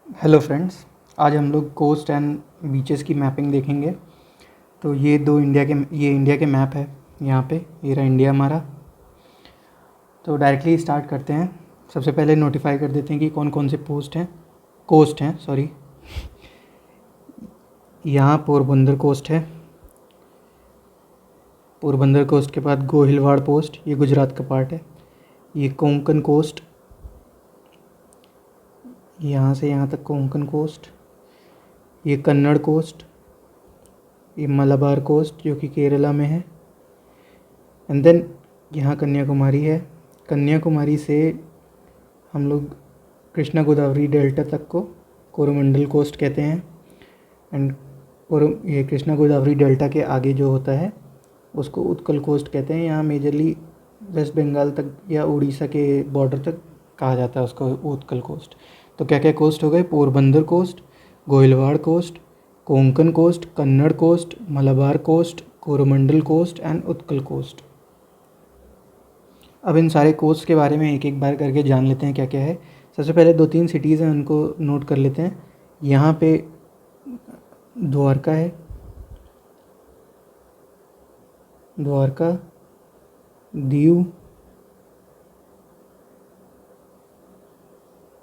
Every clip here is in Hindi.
हेलो फ्रेंड्स, आज हम लोग कोस्ट एंड बीचेस की मैपिंग देखेंगे। तो ये इंडिया के मैप है। यहाँ पे ये रहा इंडिया हमारा। तो डायरेक्टली स्टार्ट करते हैं। सबसे पहले नोटिफाई कर देते हैं कि कौन कौन से कोस्ट हैं सॉरी। यहाँ पोरबंदर कोस्ट है। पोरबंदर कोस्ट के बाद गोहिलवाड़ पोस्ट, ये गुजरात का पार्ट है। ये कोंकण कोस्ट, यहाँ से यहाँ तक कोंकण कोस्ट। ये कन्नड़ कोस्ट, ये मलाबार कोस्ट जो कि केरला में है। एंड देन यहाँ कन्याकुमारी है। कन्याकुमारी से हम लोग कृष्णा गोदावरी डेल्टा तक को कोरोमंडल कोस्ट कहते हैं। एंड और ये कृष्णा गोदावरी डेल्टा के आगे जो होता है उसको उत्कल कोस्ट कहते हैं। यहाँ मेजरली वेस्ट बंगाल तक या उड़ीसा के बॉर्डर तक कहा जाता है उसको उत्कल कोस्ट। तो क्या क्या कोस्ट हो गए? Porbandar coast, Gohilwad coast, Konkan coast, Kannada coast, Malabar coast, Coromandel coast and Utkal coast. अब इन सारे कोस्ट के बारे में एक एक बार करके जान लेते हैं क्या क्या है। सबसे पहले 2-3 सिटीज़ हैं, उनको नोट कर लेते हैं। यहाँ पे द्वारका है, Dwarka, Diu,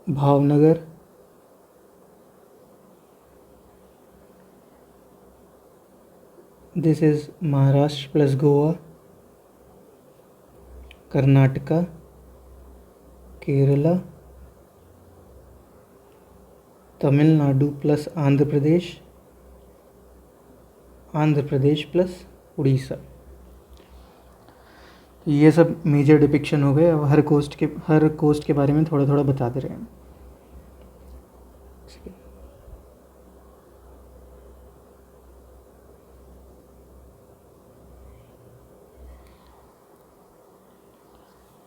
Bhavnagar, this is Maharashtra plus Goa, Karnataka, Kerala, Tamil Nadu plus Andhra Pradesh plus Orissa. ये सब मेजर डिपिक्शन हो गए। अब हर कोस्ट के बारे में थोड़ा थोड़ा बता दे रहे हैं।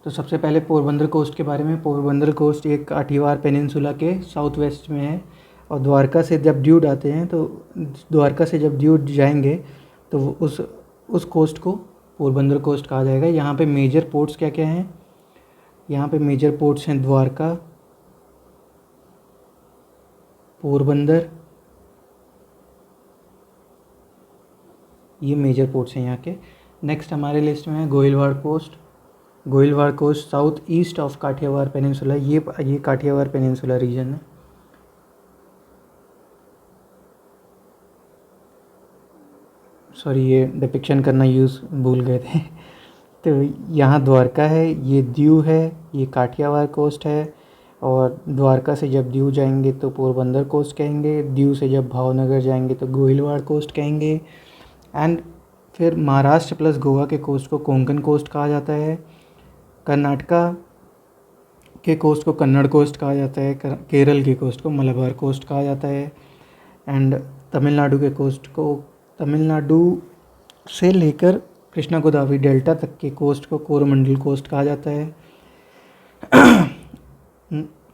तो सबसे पहले पोरबंदर कोस्ट के बारे में। पोरबंदर कोस्ट एक काठीवार पेनिनसुला के साउथ वेस्ट में है। और द्वारका से जब ड्यूड आते हैं तो द्वारका से जब ड्यूड जाएंगे तो उस कोस्ट को पोरबंदर कोस्ट कहा जाएगा। यहाँ पे मेजर पोर्ट्स क्या क्या हैं? यहाँ पे मेजर पोर्ट्स हैं द्वारका, पोरबंदर, ये मेजर पोर्ट्स हैं यहाँ के। नेक्स्ट हमारे लिस्ट में है Gohilwad coast. Gohilwad coast south east of Kathiawar peninsula. ये काठियावाड़ पेनिनसुला रीजन है। सॉरी, ये डिपिक्शन करना भूल गए थे। तो यहाँ द्वारका है, ये दीव है, ये काठियावाड़ कोस्ट है। और द्वारका से जब दीव जाएंगे तो पोरबंदर कोस्ट कहेंगे। दीव से जब भावनगर जाएंगे तो गोहिलवाड़ कोस्ट कहेंगे। एंड फिर महाराष्ट्र प्लस गोवा के कोस्ट को कोंकण कोस्ट कहा जाता है। कर्नाटका के कोस्ट को कन्नड़ कोस्ट कहा जाता है। केरल के कोस्ट को मलाबार कोस्ट कहा जाता है। एंड तमिलनाडु के कोस्ट को, तमिलनाडु से लेकर कृष्णा गोदावरी डेल्टा तक के कोस्ट को कोरोमंडल कोस्ट कहा जाता है।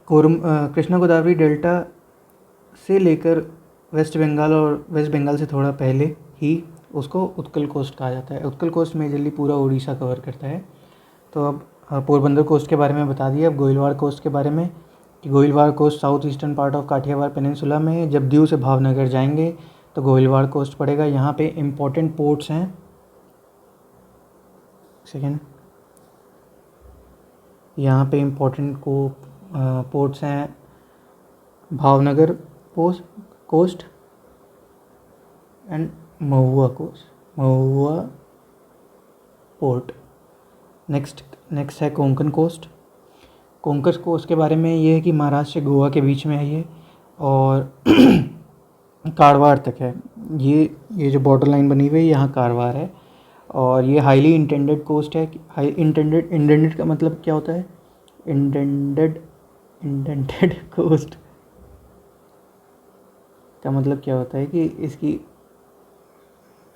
कृष्णा गोदावरी डेल्टा से लेकर वेस्ट बंगाल और वेस्ट बंगाल से थोड़ा पहले ही उसको उत्कल कोस्ट कहा जाता है। उत्कल कोस्ट मेजरली पूरा उड़ीसा कवर करता है। तो अब पोरबंदर कोस्ट के बारे में बता दिया। अब गोहिलवाड़ कोस्ट के बारे में कि Gohilwad coast south eastern part of Kathiawar peninsula में है। जब दीव से भावनगर जाएंगे तो गोहिलवाड़ कोस्ट पड़ेगा। यहाँ पे इम्पोर्टेंट पोर्ट्स हैं, यहाँ पे इम्पोर्टेंट पोर्ट्स हैं Bhavnagar coast and Mahuva port. Next है कोंकण कोस्ट। कोंकण कोस्ट के बारे में ये है कि महाराष्ट्र से गोवा के बीच में है ये, और कारवार तक है। ये जो बॉर्डर लाइन बनी हुई है यहाँ कारवार है। और ये हाईली इंटेंडेड कोस्ट है। इंटेंडेड का मतलब क्या होता है? इंटेंडेड कोस्ट का मतलब क्या होता है कि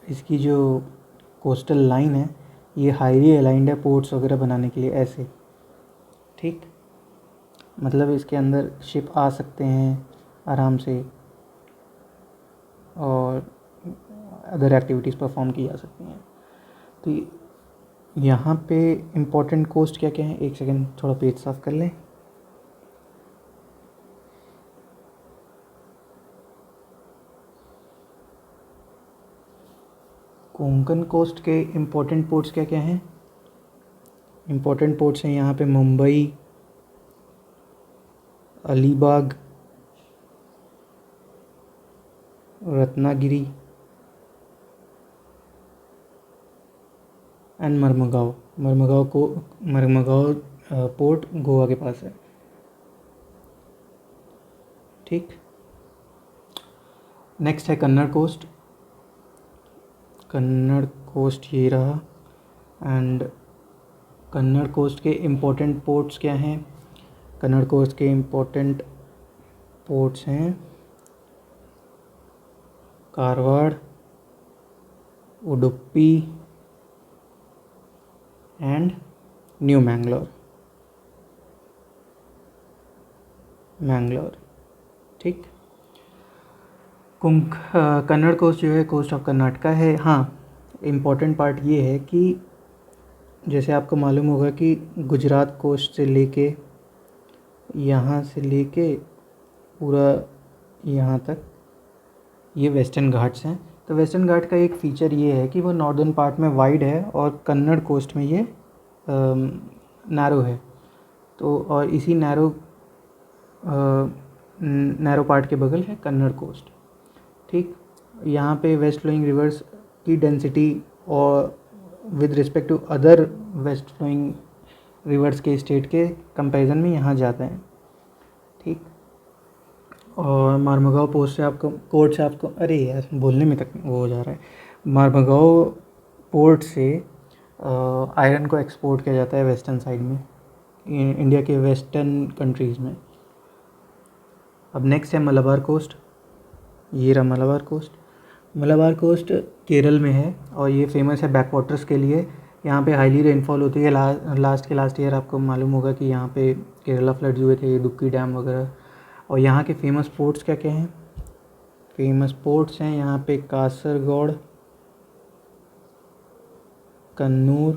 इसकी जो कोस्टल लाइन है ये हाईली अलाइंड है पोर्ट्स वगैरह बनाने के लिए, ऐसे। ठीक, मतलब इसके अंदर शिप आ सकते हैं आराम से और अदर एक्टिविटीज़ परफॉर्म की जा सकती हैं। तो यहाँ पे इम्पोर्टेंट कोस्ट क्या क्या है? एक सेकेंड, थोड़ा पेज साफ कर लें। कोंकण कोस्ट के इम्पोर्टेंट पोर्ट्स क्या क्या हैं? इम्पोर्टेंट पोर्ट्स हैं यहाँ पे मुंबई, अलीबाग, रत्नागिरी एंड मरमगांव। मरमगांव पोर्ट गोवा के पास है। ठीक, नेक्स्ट है कन्नड़ कोस्ट। कन्नड़ कोस्ट ये रहा। एंड कन्नड़ कोस्ट के इम्पोर्टेंट पोर्ट्स क्या हैं? कन्नड़ कोस्ट के इम्पोर्टेंट पोर्ट्स हैं कारवाड़, उडुपी एंड न्यू मैंगलोर। ठीक, कन्नड़ कोस्ट जो है कोस्ट ऑफ कर्नाटका है। हाँ, इम्पॉर्टेंट पार्ट ये है कि जैसे आपको मालूम होगा कि गुजरात कोस्ट से लेके यहाँ से लेके पूरा यहाँ तक ये वेस्टर्न घाट्स हैं। तो वेस्टर्न घाट का एक फ़ीचर ये है कि वो नॉर्दर्न पार्ट में वाइड है और कन्नड़ कोस्ट में ये नैरो है। तो और इसी नैरो पार्ट के बगल है कन्नड़ कोस्ट। ठीक, यहाँ पे वेस्ट फ्लोइंग रिवर्स की डेंसिटी और with respect to other west flowing rivers के स्टेट के कंपैरिजन में यहाँ ज़्यादा है। ठीक, और मरमगांव पोर्ट से आपको अरे यार बोलने में तक वो हो जा रहा है। मरमगांव पोर्ट से आयरन को एक्सपोर्ट किया जाता है वेस्टर्न साइड में, इंडिया के वेस्टर्न कंट्रीज़ में। अब नेक्स्ट है मलाबार कोस्ट। ये रहा मलाबार कोस्ट। मलाबार कोस्ट केरल में है और ये फेमस है बैक वाटर्स के लिए। यहाँ पे हाईली रेनफॉल होती है। लास्ट ईयर आपको मालूम होगा कि यहाँ पे केरला फ्लड्स हुए थे, दुक्की डैम वगैरह। और यहाँ के फेमस पोर्ट्स क्या क्या हैं? फेमस पोर्ट्स हैं यहाँ पे Kasaragod, Kannur,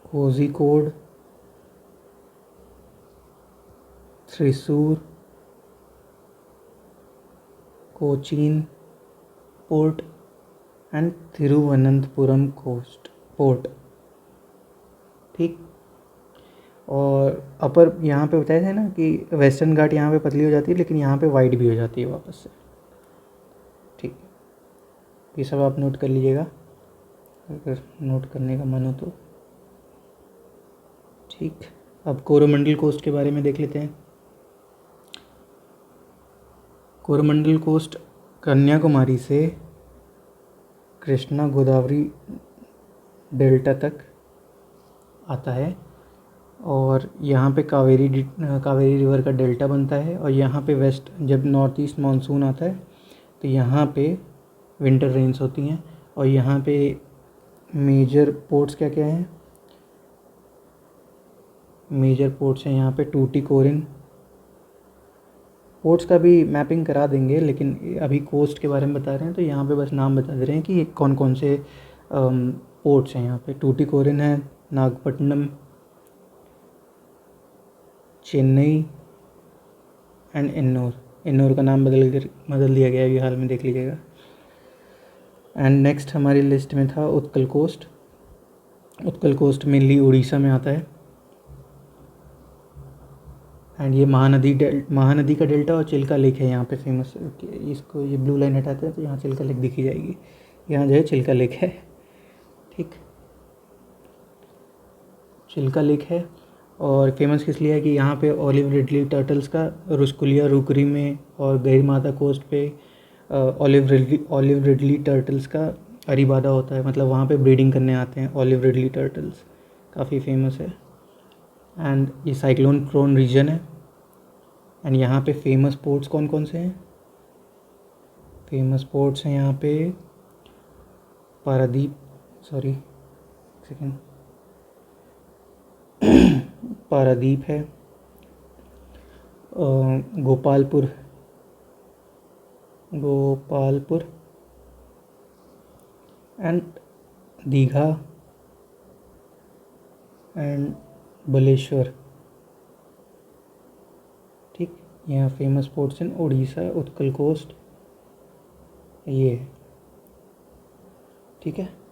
Kozhikode, Thrissur, Cochin port and Thiruvananthapuram coast port. ठीक, और अपर यहाँ पे बताया था ना कि वेस्टर्न घाट यहाँ पे पतली हो जाती है लेकिन यहाँ पे वाइड भी हो जाती है वापस से। ठीक, ये सब आप नोट कर लीजिएगा अगर नोट करने का मन हो तो। ठीक, अब कोरोमंडल कोस्ट के बारे में देख लेते हैं। कोरोमंडल कोस्ट कन्याकुमारी से कृष्णा गोदावरी डेल्टा तक आता है और यहाँ पे कावेरी रिवर का डेल्टा बनता है। और यहाँ पे जब नॉर्थ ईस्ट मानसून आता है तो यहाँ पे विंटर रेन्स होती हैं। और यहाँ पे मेजर पोर्ट्स क्या क्या हैं? मेजर पोर्ट्स हैं यहाँ पे टूटीकोरिन। पोर्ट्स का भी मैपिंग करा देंगे लेकिन अभी कोस्ट के बारे में बता रहे हैं तो यहाँ पे बस नाम बता दे रहे हैं कि कौन कौन से पोर्ट्स हैं यहाँ पे। टूटीकोरिन है, नागपट्टनम, चेन्नई एंड इन्नौर का नाम बदल दिया गया अभी हाल में, देख लीजिएगा। एंड नेक्स्ट हमारी लिस्ट में था Utkal coast. Utkal coast mainly Orissa में आता है। एंड ये महानदी का डेल्टा और चिल्का लेक है यहाँ पे फेमस। इसको ये ब्लू लाइन हटाते हैं तो यहाँ चिल्का लेक दिखी जाएगी। यहाँ जो है चिल्का लेक है। ठीक, चिल्का लेक है और फेमस किस लिए है कि यहाँ पे ऑलिव रिडली टर्टल्स का रुस्कुलिया रूकरी में और गैर माता कोस्ट पे ऑलिव रिडली टर्टल्स का अरीबादा होता है। मतलब वहाँ पे ब्रीडिंग करने आते हैं ऑलिव रिडली टर्टल्स, काफ़ी फेमस है। एंड ये साइक्लोन प्रोन रीजन है। एंड यहाँ पे फेमस पोर्ट्स कौन कौन से हैं? फेमस पोर्ट्स हैं यहाँ पे पारादीप है, गोपालपुर एंड दीघा एंड बलेश्वर। ठीक, यहाँ famous ports in Orissa Utkal coast ये है। ठीक है।